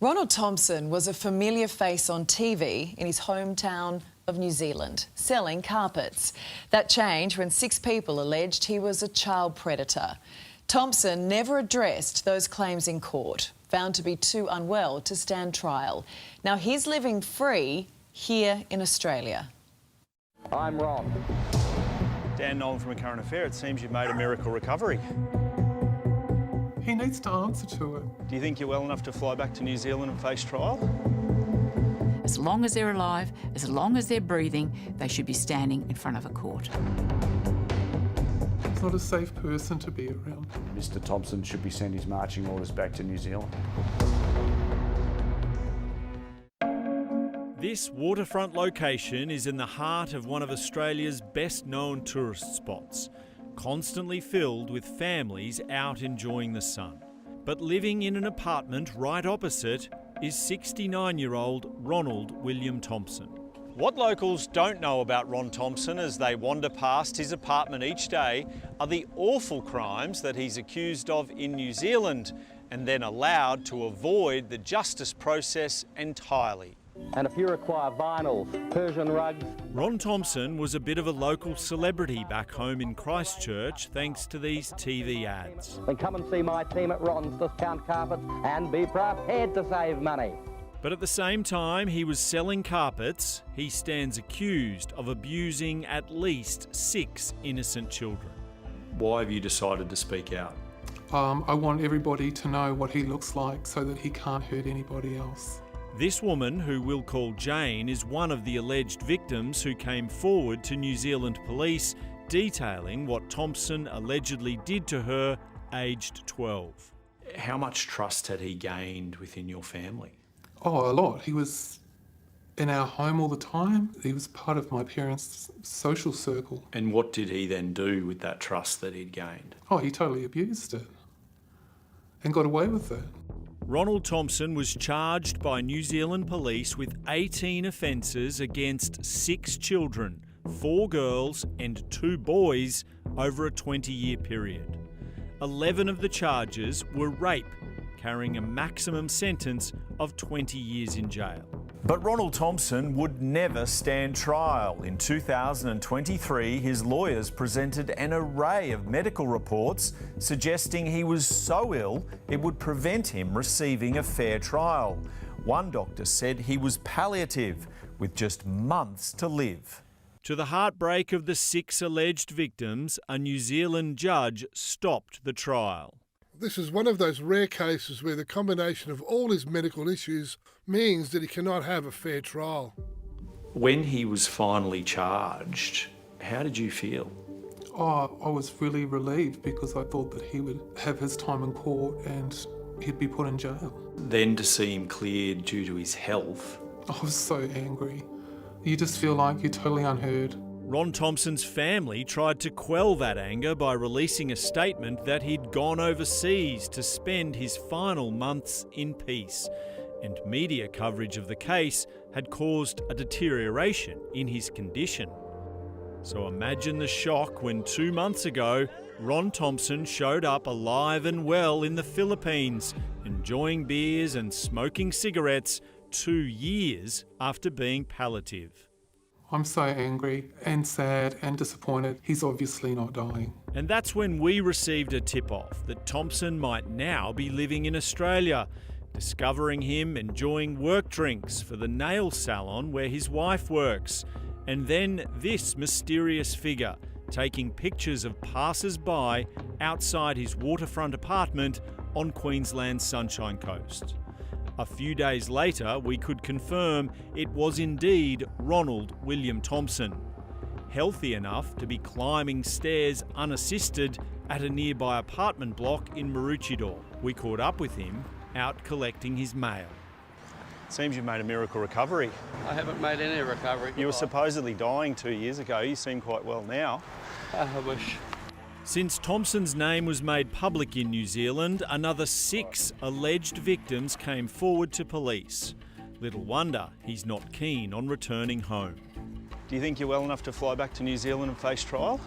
Ronald Thompson was a familiar face on TV in his hometown of New Zealand, selling carpets. That changed when 6 people alleged he was a child predator. Thompson never addressed those claims in court, found to be too unwell to stand trial. Now he's living free here in Australia. I'm Ron. Dan Nolan from ACurrentAffair. It seems you've made a miracle recovery. He needs to answer to it. Do you think you're well enough to fly back to New Zealand and face trial? As long as they're alive, as long as they're breathing, they should be standing in front of a court. He's not a safe person to be around. Mr. Thompson should be sent his marching orders back to New Zealand. This waterfront location is in the heart of one of Australia's best-known tourist spots, constantly filled with families out enjoying the sun. But living in an apartment right opposite is 69-year-old Ronald William Thompson. What locals don't know about Ron Thompson as they wander past his apartment each day are the awful crimes that he's accused of in New Zealand and then allowed to avoid the justice process entirely. And if you require vinyls, Persian rugs... Ron Thompson was a bit of a local celebrity back home in Christchurch thanks to these TV ads. Then come and see my team at Ron's Discount Carpets and be prepared to save money. But at the same time he was selling carpets, he stands accused of abusing at least 6 innocent children. Why have you decided to speak out? I want everybody to know what he looks like so that he can't hurt anybody else. This woman, who we'll call Jane, is one of the alleged victims who came forward to New Zealand police detailing what Thompson allegedly did to her, aged 12. How much trust had he gained within your family? Oh, a lot. He was in our home all the time. He was part of my parents' social circle. And what did he then do with that trust that he'd gained? Oh, he totally abused it and got away with it. Ronald Thompson was charged by New Zealand police with 18 offences against 6 children, 4 girls and 2 boys over a 20-year period. 11 of the charges were rape, carrying a maximum sentence of 20 years in jail. But Ronald Thompson would never stand trial. In 2023, his lawyers presented an array of medical reports suggesting he was so ill it would prevent him receiving a fair trial. One doctor said he was palliative, with just months to live. To the heartbreak of the 6 alleged victims, a New Zealand judge stopped the trial. This is one of those rare cases where the combination of all his medical issues means that he cannot have a fair trial. When he was finally charged, how did you feel? Oh, I was really relieved because I thought that he would have his time in court and he'd be put in jail. Then to see him cleared due to his health. I was so angry. You just feel like you're totally unheard. Ron Thompson's family tried to quell that anger by releasing a statement that he'd gone overseas to spend his final months in peace, and media coverage of the case had caused a deterioration in his condition. So imagine the shock when 2 months ago, Ron Thompson showed up alive and well in the Philippines, enjoying beers and smoking cigarettes 2 years after being palliative. I'm so angry and sad and disappointed. He's obviously not dying. And that's when we received a tip-off that Thompson might now be living in Australia, discovering him enjoying work drinks for the nail salon where his wife works, and then this mysterious figure taking pictures of passers-by outside his waterfront apartment on Queensland's Sunshine Coast. A few days later, we could confirm it was indeed Ronald William Thompson, healthy enough to be climbing stairs unassisted at a nearby apartment block in Maroochydore. We caught up with him out collecting his mail. Seems you've made a miracle recovery. I haven't made any recovery. You were supposedly dying 2 years ago. You seem quite well now. I wish. Since Thompson's name was made public in New Zealand, another 6 alleged victims came forward to police. Little wonder he's not keen on returning home. Do you think you're well enough to fly back to New Zealand and face trial?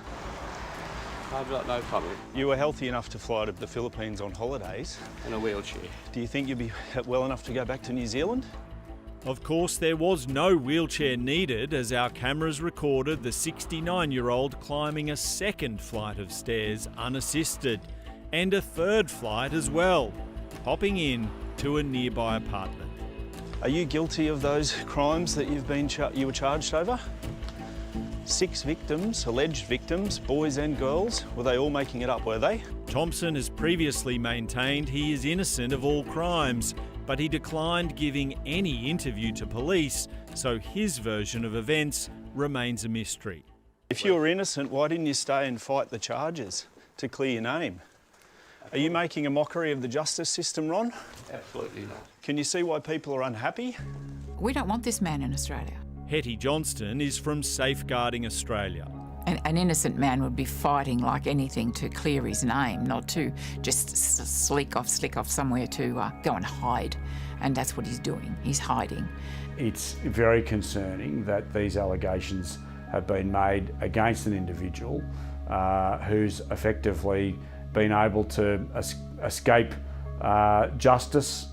I've got no comment. You were healthy enough to fly to the Philippines on holidays. In a wheelchair. Do you think you'll be well enough to go back to New Zealand? Of course, there was no wheelchair needed as our cameras recorded the 69-year-old climbing a second flight of stairs unassisted, and a third flight as well, hopping in to a nearby apartment. Are you guilty of those crimes that you were charged over? 6 victims, alleged victims, boys and girls. Were they all making it up, were they? Thompson has previously maintained he is innocent of all crimes, but he declined giving any interview to police, so his version of events remains a mystery. If you were innocent, why didn't you stay and fight the charges to clear your name? Are you making a mockery of the justice system, Ron? Absolutely not. Can you see why people are unhappy? We don't want this man in Australia. Hetty Johnston is from Safeguarding Australia. An innocent man would be fighting like anything to clear his name, not to just slick off somewhere to go and hide. And that's what he's doing. He's hiding. It's very concerning that these allegations have been made against an individual who's effectively been able to escape justice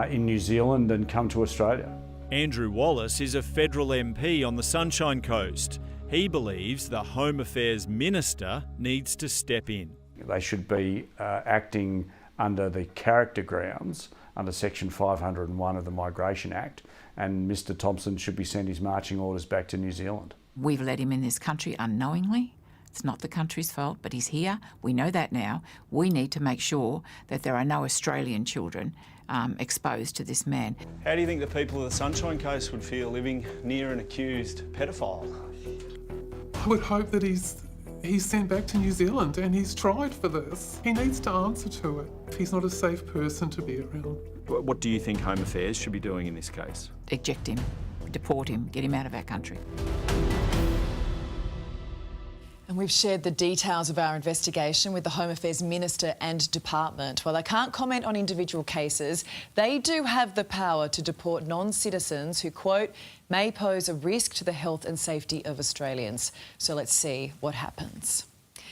in New Zealand and come to Australia. Andrew Wallace is a federal MP on the Sunshine Coast. He believes the Home Affairs Minister needs to step in. They should be acting under the character grounds under Section 501 of the Migration Act, and Mr Thompson should be sent his marching orders back to New Zealand. We've let him in this country unknowingly. It's not the country's fault, but he's here. We know that now. We need to make sure that there are no Australian children exposed to this man. How do you think the people of the Sunshine Coast would feel living near an accused pedophile? I would hope that he's sent back to New Zealand and he's tried for this. He needs to answer to it. He's not a safe person to be around. What do you think Home Affairs should be doing in this case? Eject him, deport him, get him out of our country. And we've shared the details of our investigation with the Home Affairs Minister and Department. While they can't comment on individual cases, they do have the power to deport non-citizens who, quote, may pose a risk to the health and safety of Australians. So let's see what happens.